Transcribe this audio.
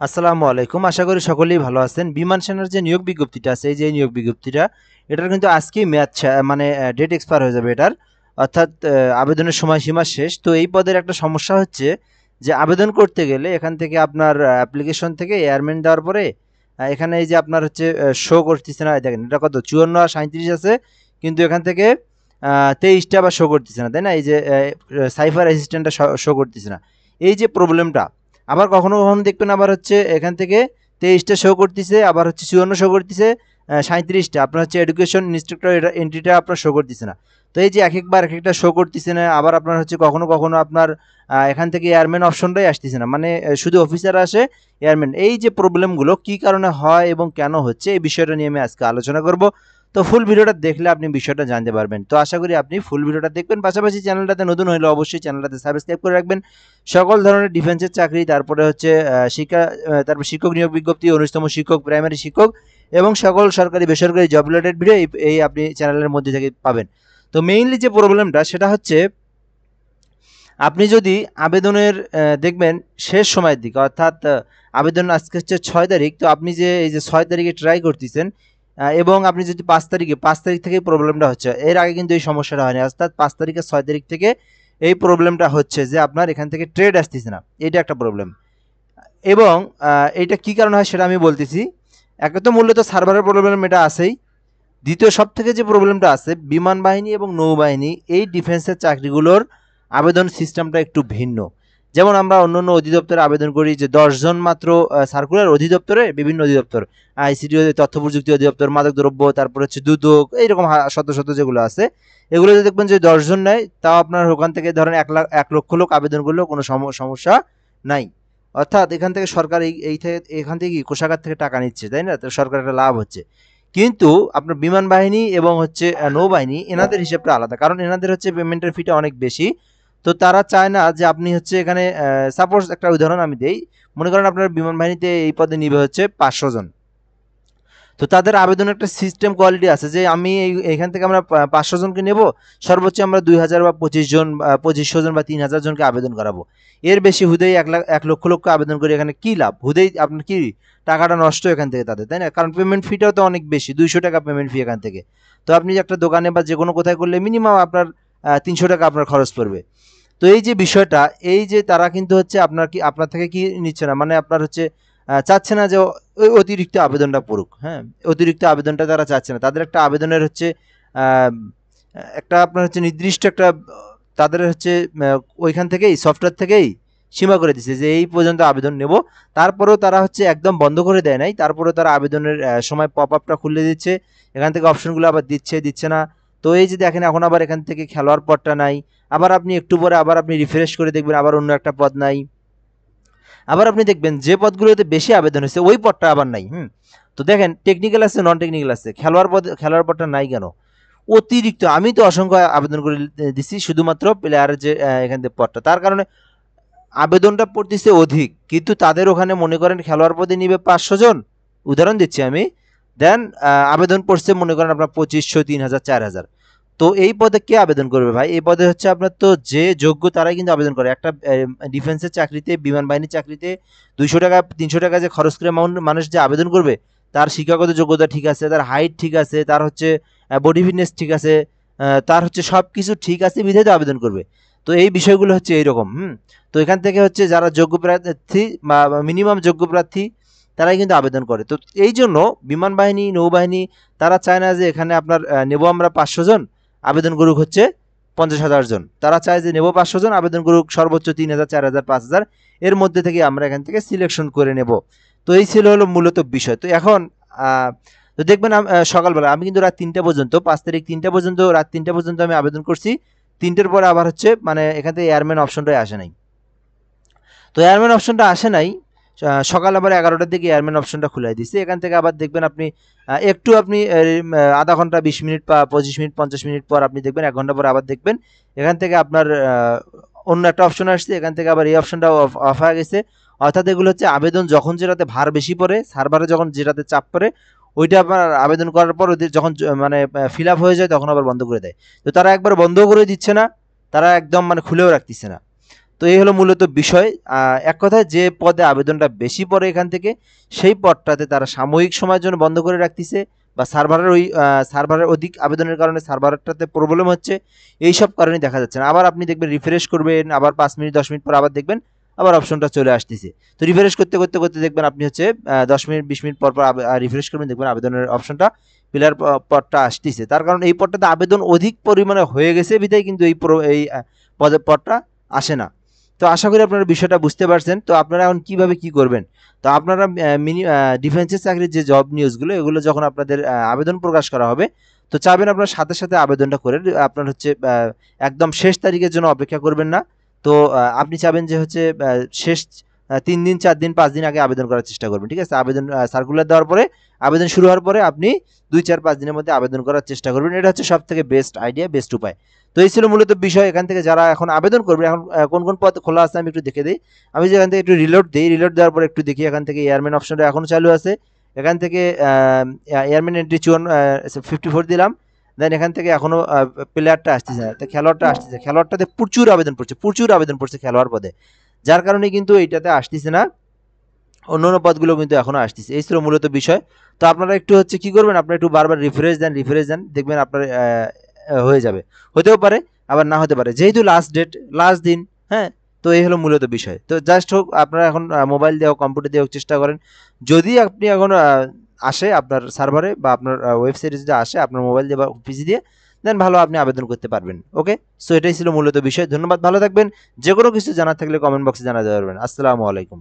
আসসালামু আলাইকুম। আশা করি সকলেই ভালো আছেন। বিমান সেনার যে নিয়োগ বিজ্ঞপ্তিটা আছে, এই যে নিয়োগ বিজ্ঞপ্তিটা, এটার কিন্তু আজকেই মেয়াদ মানে ডেট এক্সপায়ার হয়ে যাবে এটার। অর্থাৎ আবেদনের সময়সীমা শেষ। তো এই পদের একটা সমস্যা হচ্ছে যে আবেদন করতে গেলে এখান থেকে আপনার অ্যাপ্লিকেশন থেকে এয়ারমেন দেওয়ার পরে এখানে এই যে আপনার হচ্ছে শো করতেছে না, দেখেন এটা কত 54 আর 37 আছে, কিন্তু এখান থেকে 23টা আবার শো করতেছে না, তাই না? এই যে সাইফার অ্যাসিস্ট্যান্টটা শো করতেছে না। এই যে প্রবলেমটা, আবার কখনো কখনো দেখবেন আবার হচ্ছে এখান থেকে 23টা শো করতেছে, আবার হচ্ছে 54 শো করতেছে, 37টা আপনার হচ্ছে এডুকেশন ইনস্ট্রাক্টর এটা এন্ট্রিটা আপনার শো করতেছে না। তো এই যে এক একবার এক একটা শো করতেছে না, আবার আপনার হচ্ছে কখনো কখনো আপনার এখান থেকে এয়ারম্যান অপশনটাই আসতেছে না, মানে শুধু অফিসার আসে, এয়ারম্যান। এই যে প্রবলেমগুলো কি কারণে হয় এবং কেন হচ্ছে, এই বিষয়টা নিয়ে আমি আজকে আলোচনা করব। তো ফুল ভিডিওটা দেখলে আপনি বিষয়টা জানতে পারবেন। তো আশা করি আপনি ফুল ভিডিওটা দেখবেন, পাশাপাশি চ্যানেলটাতে নতুন হলে অবশ্যই চ্যানেলটাতে সাবস্ক্রাইব করে রাখবেন। সকল ধরনের ডিফেন্সের চাকরি, তারপরে হচ্ছে শিক্ষা, তারপর শিক্ষক নিয়োগ বিজ্ঞপ্তি, 19তম শিক্ষক, প্রাইমারি শিক্ষক এবং সকল সরকারি বেসরকারি জব রিলেটেড ভিডিও এই আপনি চ্যানেলের মধ্যে থেকে পাবেন। তো মেইনলি যে প্রবলেমটা সেটা হচ্ছে, আপনি যদি আবেদনের দেখবেন শেষ সময়ের দিকে, অর্থাৎ আবেদন আজকে হচ্ছে 6 তারিখ, তো আপনি যে এই যে 6 তারিখে ট্রাই করতেছেন এবং আপনি যদি 5 তারিখ থেকে প্রবলেমটা হচ্ছে, এর আগে কিন্তু এই সমস্যাটা হয়নি। অর্থাৎ 5 তারিখ আর 6 তারিখ থেকে এই প্রবলেমটা হচ্ছে যে আপনার এখান থেকে ট্রেড আসতেছে না, এটা একটা প্রবলেম। এবং এটা কি কারণে হয় সেটা আমি বলতেছি। একে তো মূলত সার্ভারের প্রবলেম এটা আছেই। দ্বিতীয় সব থেকে যে প্রবলেমটা আছে, বিমান বাহিনী এবং নৌবাহিনী এই ডিফেন্সের চাকরিগুলোর আবেদন সিস্টেমটা একটু ভিন্ন। যেমন আমরা অন্য অন্য অধিদপ্তরে আবেদন করি যে 10 জন মাত্র সার্কুলার অধিদপ্তরে, বিভিন্ন অধিদপ্তর, আইসিডি, তথ্য প্রযুক্তি অধিদপ্তর, মাদক দ্রব্য, তারপর হচ্ছে দুদক, এইরকম শত শত যেগুলো আছে, এগুলোতে দেখবেন যে 10 জন নেয়, তাও আপনার ওখান থেকে ধরেন 1 লক্ষ লোক আবেদন করলেও কোনো সমস্যা নাই। অর্থাৎ এখান থেকে সরকার এখান থেকে কি কোষাগার থেকে টাকা নিচ্ছে, তাই না? তো সরকারের একটা লাভ হচ্ছে। কিন্তু আপনার বিমান বাহিনী এবং হচ্ছে নৌবাহিনী, এনাদের হিসেবটা আলাদা, কারণ এনাদের হচ্ছে পেমেন্টের ফিটা অনেক বেশি। তো তারা চায় না যে আপনি হচ্ছে এখানে, সাপোজ একটা উদাহরণ আমি দেই, মনে করেন আপনার বিমান বাহিনীতে এই পদে নিবে হচ্ছে 500 জন। তো তাদের আবেদনের একটা সিস্টেম কোয়ালিটি আছে যে আমি এইখান থেকে আমরা 500 জনকে নেব, সর্বোচ্চ আমরা 2000 বা 25 জন, 2500 জন বা 3000 জনকে আবেদন করাবো। এর বেশি হুদেই 1 লক্ষ আবেদন করে এখানে কি লাভ? হুদেই আপনার কি টাকাটা নষ্ট এখান থেকে তাদের, তাই না? কারণ পেমেন্ট ফিটাও তো অনেক বেশি, 200 টাকা পেমেন্ট ফি এখান থেকে। তো আপনি একটা দোকানে বা যে কোনো কোথায় করলে মিনিমাম আপনার 300 টাকা আপনার খরচ পড়বে। তো এই যে বিষয়টা, এই যে তারা কিন্তু হচ্ছে আপনার থেকে কি নিচ্ছে না, মানে আপনার হচ্ছে চাচ্ছে না যে ওই অতিরিক্ত আবেদনটা পড়ুক। হ্যাঁ, অতিরিক্ত আবেদনটা তারা চাচ্ছে না। তাদের একটা আবেদনের হচ্ছে একটা আপনার হচ্ছে নির্দিষ্ট একটা, তাদের হচ্ছে ওইখান থেকেই সফটওয়্যার থেকেই সীমা করে দিচ্ছে যে এই পর্যন্ত আবেদন নেব। তারপরেও তারা হচ্ছে একদম বন্ধ করে দেয় নাই, তারপরেও তারা আবেদনের সময় পপ আপটা খুলে দিচ্ছে, এখান থেকে অপশনগুলো আবার দিচ্ছে না। তো এই যে দেখেন, এখন আবার এখান থেকে খেলোয়াড় পদটা নাই, আবার আপনি একটু পরে আবার আপনি রিফ্রেশ করে দেখবেন আবার অন্য একটা পদ নাই, আবার আপনি দেখবেন যে পদগুলোতে বেশি আবেদন হয়েছে ওই পদটা আবার নাই। তো দেখেন, টেকনিক্যাল আছে, নন টেকনিক্যাল আছে, খেলোয়াড় পদটা নাই কেন? অতিরিক্ত আমি তো অসংখ্য আবেদন করে দিছি শুধুমাত্র প্লেয়ারের যে এখান থেকে পদটা, তার কারণে আবেদনটা পড়তেছে অধিক, কিন্তু তাদের ওখানে মনে করেন খেলোয়াড় পদে নিবে 500 জন, উদাহরণ দিচ্ছি আমি, দেন আবেদন পড়ছে মনে করেন আপনার 2500, 3000, 4000। তো এই পদে কে আবেদন করবে ভাই? এই পদে হচ্ছে আপনার তো যে যোগ্য তারাই কিন্তু আবেদন করে। একটা ডিফেন্সের চাকরিতে, বিমান বাহিনীর চাকরিতে 200 টাকা 300 টাকা যে খরচ করে মানুষ যে আবেদন করবে, তার শিক্ষাগত যোগ্যতা ঠিক আছে, তার হাইট ঠিক আছে, তার হচ্ছে বডি ফিটনেস ঠিক আছে, তার হচ্ছে সব কিছু ঠিক আছে বিধায় তো আবেদন করবে। তো এই বিষয়গুলো হচ্ছে এইরকম। তো এখান থেকে হচ্ছে যারা যোগ্য প্রার্থী বা মিনিমাম যোগ্য প্রার্থী, তারাই কিন্তু আবেদন করে। তো এই জন্য বিমান বাহিনী, নৌবাহিনী তারা চায় না যে এখানে আপনার নেব আমরা 500 জন, আবেদন করুক হচ্ছে 50,000 জন। তারা চায় যে নেব 500 জন, আবেদন করুক সর্বোচ্চ 3000, 4000, 5000, এর মধ্যে থেকে আমরা এখান থেকে সিলেকশন করে নেব। তো এই ছিল হলো মূলত বিষয়। তো এখন তো দেখবেন সকালবেলা আমি কিন্তু রাত 3টা পর্যন্ত, 5 তারিখ 3টা পর্যন্ত, রাত 3টা পর্যন্ত আমি আবেদন করছি। 3টের পরে আবার হচ্ছে মানে এখান থেকে এয়ারম্যান অপশনটাই আসে নাই। তো এয়ারম্যান অপশনটা আসে নাই, সকাল আবার 11টার দিকে এয়ারম্যান অপশনটা খুলে দিচ্ছে। এখান থেকে আবার দেখবেন আপনি একটু আপনি আধা ঘন্টা, 20 মিনিট বা 25 মিনিট, 50 মিনিট পর আপনি দেখবেন, 1 ঘন্টা পর আবার দেখবেন এখান থেকে আপনার অন্য একটা অপশন আসছে, এখান থেকে আবার এই অপশনটা অফ হয়ে গেছে। অর্থাৎ এগুলো হচ্ছে আবেদন যখন যেটাতে ভার বেশি পড়ে, সার্ভারে যখন যেটাতে চাপ পড়ে, ওইটা আপনার আবেদন করার পর ওদের যখন মানে ফিল আপ হয়ে যায় তখন আবার বন্ধ করে দেয়। তো তারা একবার বন্ধ করে দিচ্ছে না, তারা একদম মানে খুলেও রাখতেছে না। তো এই হলো মূলত বিষয়। এক কথায় যে পদে আবেদনটা বেশি পড়ে এখান থেকে, সেই পদটাতে তারা সাময়িক সময়ের জন্য বন্ধ করে রাখতেছে, বা সার্ভারের অধিক আবেদনের কারণে সার্ভারটাতে প্রবলেম হচ্ছে, এইসব কারণে দেখা যাচ্ছে না। আবার আপনি দেখবেন রিফ্রেশ করবেন, আবার 5 মিনিট 10 মিনিট পর আবার দেখবেন আবার অপশনটা চলে আসতেছে। তো রিফ্রেশ করতে করতে করতে দেখবেন আপনি হচ্ছে 10 মিনিট 20 মিনিট পর পর রিফ্রেশ করবেন, দেখবেন আবেদনের অপশনটা ফিলার পদটা আসতেছে। তার কারণ এই পদটাতে আবেদন অধিক পরিমাণে হয়ে গেছে বিধায় কিন্তু এই পদটা আসে না। তো আশা করি আপনারা বিষয়টা বুঝতে পারছেন। তো আপনারা এখন কিভাবে কি করবেন? তো আপনারা ডিফেন্সের চাকরির যে জব নিউজগুলো, এগুলো যখন আপনাদের আবেদন প্রকাশ করা হবে, তো চাবেন আপনার সাথে সাথে আবেদনটা করে আপনার হচ্ছে একদম শেষ তারিখের জন্য অপেক্ষা করবেন না। তো আপনি চাবেন যে হচ্ছে শেষ 3 দিন 4 দিন 5 দিন আগে আবেদন করার চেষ্টা করবেন, ঠিক আছে? আবেদন সার্কুলার দেওয়ার পরে, আবেদন শুরু হওয়ার পরে আপনি 2 4 5 দিনের মধ্যে আবেদন করার চেষ্টা করবেন। এটা হচ্ছে সব থেকে বেস্ট আইডিয়া, বেস্ট উপায়। তো এই ছিল মূলত বিষয়। এখান থেকে যারা এখন আবেদন করবে, এখন কোন কোন পদ খোলা আছে আমি একটু দেখে দিই। আমি যে এখান থেকে একটু রিলোড দিই, রিলোড দেওয়ার পরে একটু দেখি এখান থেকে এয়ারম্যান অপশনটা এখনো চালু আছে। এখান থেকে এয়ারম্যান এন্ট্রি 54 দিলাম। দেন এখান থেকে এখনো প্লেয়ারটা আসতেছে না, তো খেলোয়াড়টা আসতেছে। খেলোয়াড়টাতে প্রচুর আবেদন পড়ছে, প্রচুর আবেদন পড়ছে খেলোয়াড় পদে, যার কারণে কিন্তু এইটাতে আসতেছে না। অন্যান্য পদগুলো কিন্তু এখনো আসতেছে। এই ছিল মূলত বিষয়। তো আপনারা একটু হচ্ছে কি করবেন, আপনারা একটু বারবার রিফ্রেশ দেন, দেখবেন আপনার হয়ে যাবে। হতেও পারে, আবার না হতে পারে, যেহেতু লাস্ট ডেট, লাস্ট দিন। হ্যাঁ, তো এই হলো মূলত বিষয়। তো জাস্ট হোক, আপনারা এখন মোবাইল দিয়ে হোক, কম্পিউটার দিয়ে হোক চেষ্টা করেন। যদি আপনি এখন আসে আপনার সার্ভারে, বা আপনার ওয়েবসাইটে যদি আসে আপনার মোবাইল দিয়ে বা পিসি দিয়ে, দেন ভালো আপনি আবেদন করতে পারবেন। ওকে, সো এটাই ছিল মূলত বিষয়। ধন্যবাদ, ভালো থাকবেন। যে কোনো কিছু জানার থাকলে কমেন্ট বক্সে জানাতে পারবেন। আসসালামু আলাইকুম।